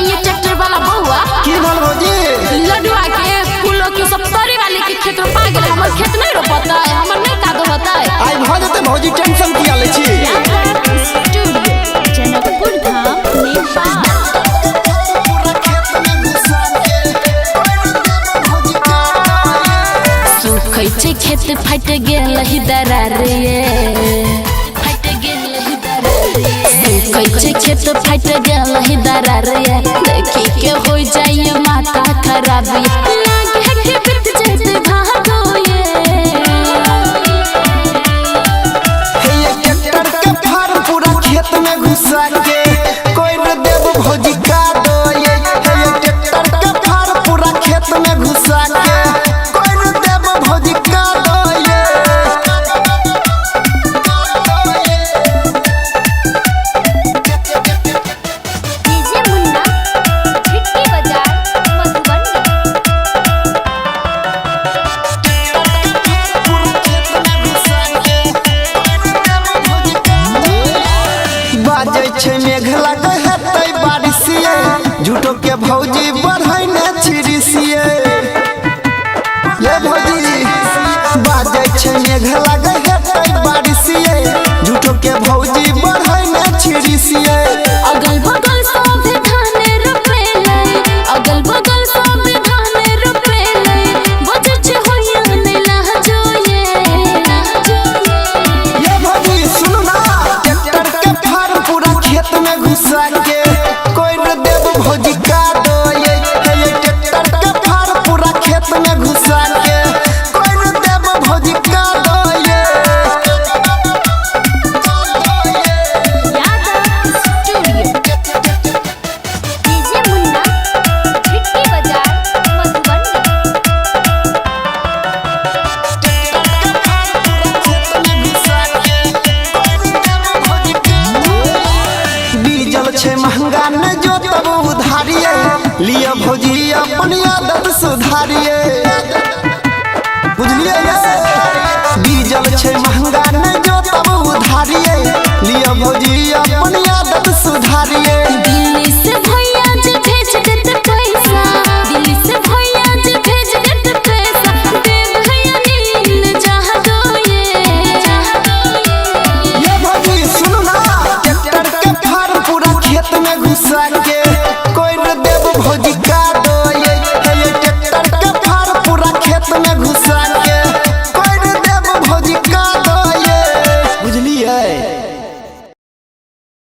ये ट्रैक्टर वाला बहुआ की बोल भौजी लडुआ के फूलों के सब तोरे वाले के खेत में पा गेल। हमर खेत नहीं रोपता है, हमर नहीं कादो होता है। आई भ जते भौजी टेंशन किया ले छी। जनकपुर धाम नेपाल सुखै छै खेत फाट गेल ही दरार रे फाट गेल ही दरार रे सुखै छै खेत फाट गेल ही दरार रे देखी के हो जाय माथा खराब लागे के बित जैसे भागो ये ट्रैक्टर के फार पूरा खेत में घुसा के कोई न देव भौजी का दो ये ट्रैक्टर के फार पूरा खेत में घुसा के कोई न देव भौजी का दो ये डीजे मुन्ना छिटकी बाजार मधुबनी बाजे छै मेघ लगे हेतै बारिशिए झूठो के भौजी बढ़ै ने छिरिसिए ये भौजी बाजे छै मेघ लगे हेतै बारिशिए झूठो के भौजी बढ़ै ने छिरिसिए अगल बगल सब धान रोपेले अगल बगल सब धान रोपेले बजे छ होया ने लहजो ये भौजी सुनो ना ट्रैक्टर के फार पूरा खेत में घुसा के कोई न देव भौजी का दो ये ट्रैक्टर के फार पूरा खेत में घुसा के कोई न देव भौजी का दो ये यादव स्टूडियो डीजे मुन्ना छिटकी बाजार मधुबनी डीजल छे महंगा न जो तब उधारिए लिया भौजी अपनी आदत सुधारिए बुझलिए डीजल छे महंगा न जो तब उधारिए लिया भौजी अपनी आदत सुधारिए दिल्ली से भैया जे भेज देते पैसा दिल्ली से भैया जे भेज देते पैसा देव भैया नील जहाँ दो ये भौजी सुनो ना ट्रैक्टर के फार पूरा खेत में घुसा